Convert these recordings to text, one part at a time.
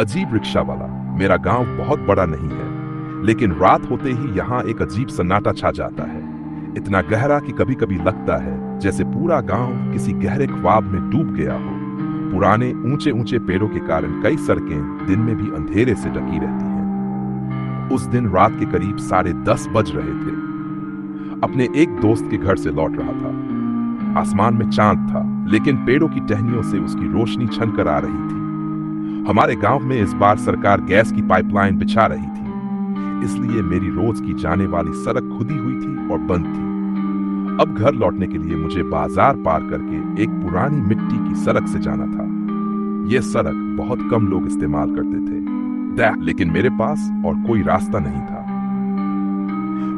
अजीब रिक्शा वाला। मेरा गांव बहुत बड़ा नहीं है, लेकिन रात होते ही यहाँ एक अजीब सन्नाटा छा जाता है। इतना गहरा कि कभी कभी लगता है जैसे पूरा गांव किसी गहरे ख्वाब में डूब गया हो। पुराने ऊंचे ऊंचे पेड़ों के कारण कई सड़कें दिन में भी अंधेरे से ढकी रहती हैं। उस दिन रात के करीब 10:30 बज रहे थे। अपने एक दोस्त के घर से लौट रहा था। आसमान में चांद था, लेकिन पेड़ों की टहनियों से उसकी रोशनी छनकर आ रही थी। हमारे गांव में इस बार सरकार गैस की पाइपलाइन बिछा रही थी, इसलिए मेरी रोज की जाने वाली सड़क खुदी हुई थी और बंद थी। अब घर लौटने के लिए मुझे बाजार पार करके एक पुरानी मिट्टी की सड़क से जाना था। यह सड़क बहुत कम लोग इस्तेमाल करते थे, लेकिन मेरे पास और कोई रास्ता नहीं था।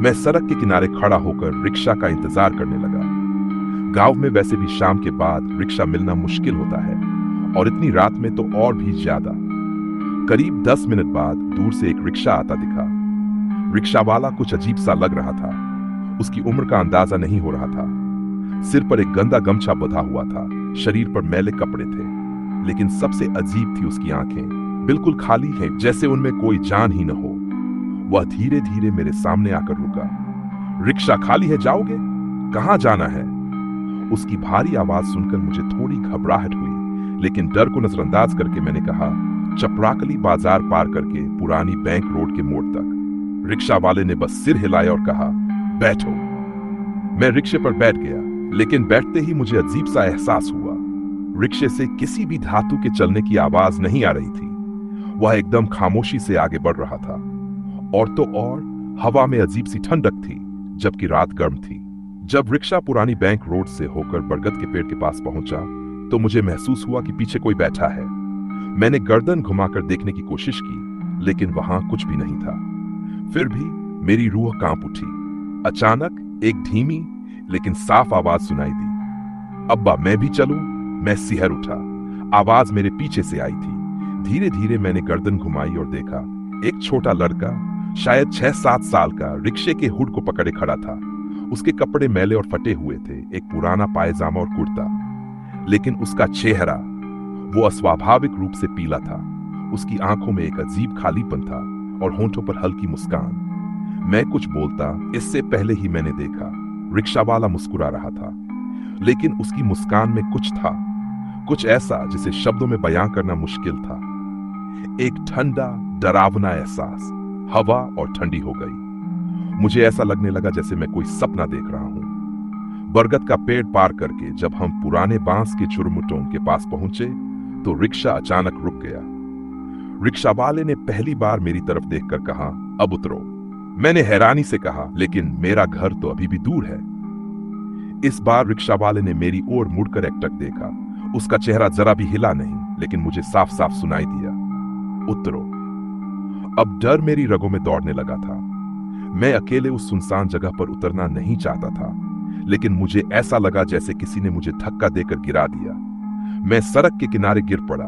मैं सड़क के किनारे खड़ा होकर रिक्शा का इंतजार करने लगा। गांव में वैसे भी शाम के बाद रिक्शा मिलना मुश्किल होता है, और इतनी रात में तो और भी ज्यादा। करीब 10 मिनट बाद दूर से एक रिक्शा आता दिखा। रिक्शा वाला कुछ अजीब सा लग रहा था। उसकी उम्र का अंदाजा नहीं हो रहा था। सिर पर एक गंदा गमछा बंधा हुआ था, शरीर पर मैले कपड़े थे, लेकिन सबसे अजीब थी उसकी आंखें। बिल्कुल खाली हैं, जैसे उनमें कोई जान ही न हो। वह धीरे धीरे मेरे सामने आकर रुका। रिक्शा खाली है, जाओगे? कहां जाना है? उसकी भारी आवाज सुनकर मुझे थोड़ी घबराहट हुई, लेकिन डर को नजरअंदाज करके मैंने कहा, चपराकली बाजार पार करके पुरानी बैंक रोड के मोड़ तक। रिक्शा वाले ने बस सिर हिलाया और कहा, बैठो। मैं रिक्शे पर बैठ गया, लेकिन बैठते ही मुझे अजीब सा एहसास हुआ। रिक्शे से किसी भी धातु के चलने की आवाज नहीं आ रही थी। वह एकदम खामोशी से आगे बढ़ रहा था। और तो और हवा में अजीब सी ठंडक थी, जबकि रात गर्म थी। जब रिक्शा पुरानी बैंक रोड से होकर बरगद के पेड़ के पास पहुंचा, तो मुझे महसूस हुआ कि पीछे कोई बैठा है। मैंने गर्दन घुमाकर देखने की कोशिश की, लेकिन वहां कुछ भी नहीं था। फिर भी मेरी रूह कांप उठी। अचानक एक धीमी लेकिन साफ आवाज सुनाई दी, अब्बा मैं भी चलूं? मैं सिहर उठा। आवाज मेरे पीछे से आई थी। धीरे धीरे मैंने गर्दन घुमाई और देखा, एक छोटा लड़का, शायद 6-7 साल का, रिक्शे के हुड को पकड़े खड़ा था। उसके कपड़े मैले और फटे हुए थे, एक पुराना पायजामा और कुर्ता, लेकिन उसका चेहरा वो अस्वाभाविक रूप से पीला था। उसकी आंखों में एक अजीब खालीपन था और होंठों पर हल्की मुस्कान। मैं कुछ बोलता इससे पहले ही मैंने देखा, रिक्शा वाला मुस्कुरा रहा था, लेकिन उसकी मुस्कान में कुछ था, कुछ ऐसा जिसे शब्दों में बयां करना मुश्किल था। एक ठंडा डरावना एहसास। हवा और ठंडी हो गई। मुझे ऐसा लगने लगा जैसे मैं कोई सपना देख रहा हूं। बरगद का पेड़ पार करके जब हम पुराने बांस के चुरमुटों के पास पहुंचे, तो रिक्शा अचानक रुक गया। रिक्शा वाले ने पहली बार मेरी तरफ देखकर कहा, अब उतरो। मैंने हैरानी से कहा, लेकिन मेरा घर तो अभी भी दूर है। इस बार रिक्शा वाले ने मेरी ओर मुड़कर एकटक देखा। उसका चेहरा जरा भी हिला नहीं, लेकिन मुझे साफ साफ सुनाई दिया, उतरो। अब डर मेरी रगों में दौड़ने लगा था। मैं अकेले उस सुनसान जगह पर उतरना नहीं चाहता था, लेकिन मुझे ऐसा लगा जैसे किसी ने मुझे धक्का देकर गिरा दिया। मैं सड़क के किनारे गिर पड़ा।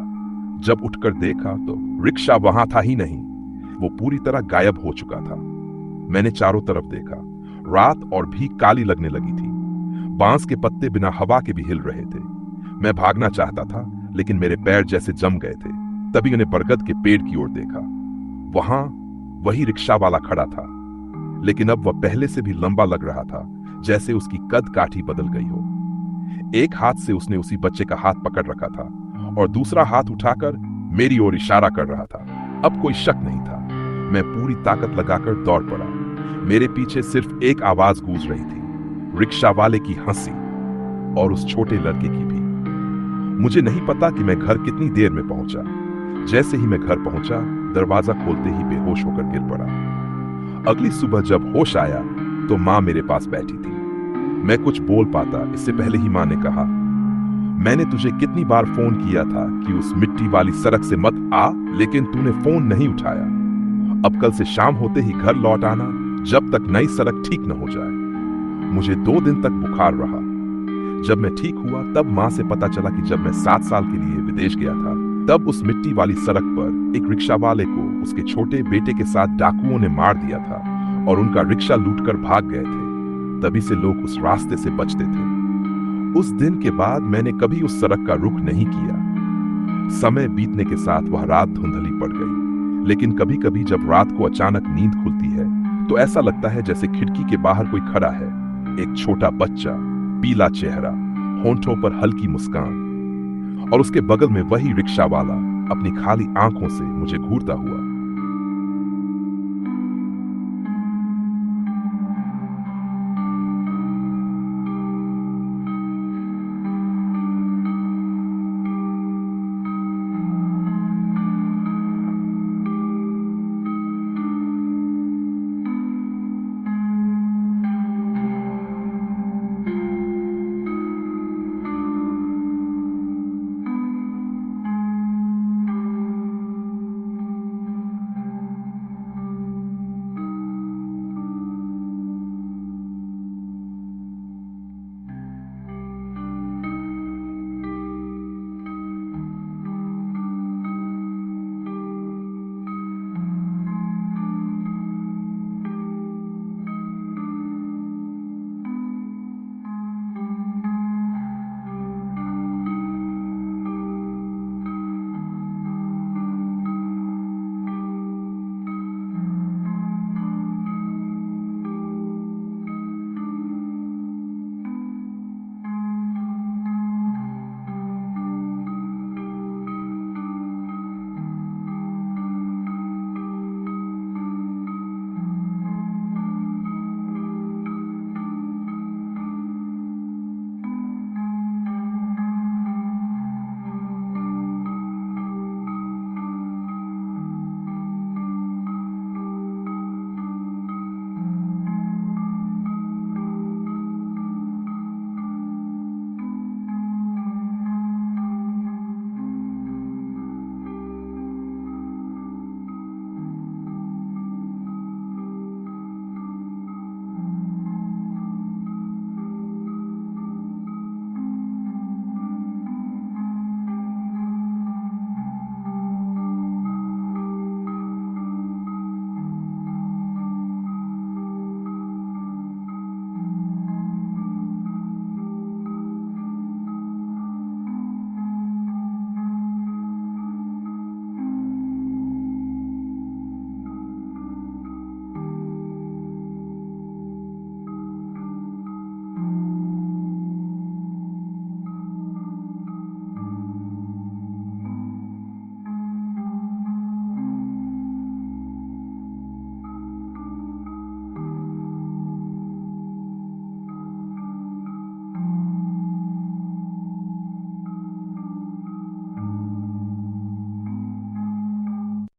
जब उठकर देखा तो रिक्शा वहां था ही नहीं, वो पूरी तरह गायब हो चुका था। मैंने चारों तरफ देखा। रात और भी काली लगने लगी थी। बांस के पत्ते बिना हवा के भी हिल रहे थे। मैं भागना चाहता था, लेकिन मेरे पैर जैसे जम गए थे। तभी मैंने बरगद के पेड़ की ओर देखा। वहां वही रिक्शा वाला खड़ा था, लेकिन अब वह पहले से भी लंबा लग रहा था, जैसे उसकी कद काठी बदल गई हो। एक हाथ से उसने उसी बच्चे का हाथ पकड़ रखा था और दूसरा हाथ उठाकर मेरी ओर इशारा कर रहा था। अब कोई शक नहीं था। मैं पूरी ताकत लगाकर दौड़ पड़ा। मेरे पीछे सिर्फ एक आवाज गूंज रही थी, रिक्शा वाले की हंसी, और उस छोटे लड़के की भी। मुझे नहीं पता कि मैं घर कितनी देर में पहुंचा। जैसे ही मैं घर पहुंचा, दरवाजा खोलते ही बेहोश होकर गिर पड़ा। अगली सुबह जब होश आया तो मां मेरे पास बैठी थी। मैं कुछ बोल पाता इससे पहले ही मां ने कहा, मैंने तुझे कितनी बार फोन किया था कि उस मिट्टी वाली सड़क से मत आ, लेकिन तूने फोन नहीं उठाया। अब कल से शाम होते ही घर लौट आना, जब तक नई सड़क ठीक न हो जाए। मुझे 2 दिन तक बुखार रहा। जब मैं ठीक हुआ तब मां से पता चला कि जब मैं 7 साल के लिए विदेश गया था, तब उस मिट्टी वाली सड़क पर एक रिक्शा वाले को उसके छोटे बेटे के साथ डाकुओं ने मार दिया था और उनका रिक्शा लूटकर भाग गए थे। तभी से लोग उस रास्ते से बचते थे। उस दिन के बाद मैंने कभी उस सड़क का रुख नहीं किया। समय बीतने के साथ वह रात धुंधली पड़ गई, लेकिन कभी कभी जब रात को अचानक नींद खुलती है तो ऐसा लगता है जैसे खिड़की के बाहर कोई खड़ा है। एक छोटा बच्चा, पीला चेहरा, होंठों पर हल्की मुस्कान, और उसके बगल में वही रिक्शा वाला अपनी खाली आंखों से मुझे घूरता हुआ।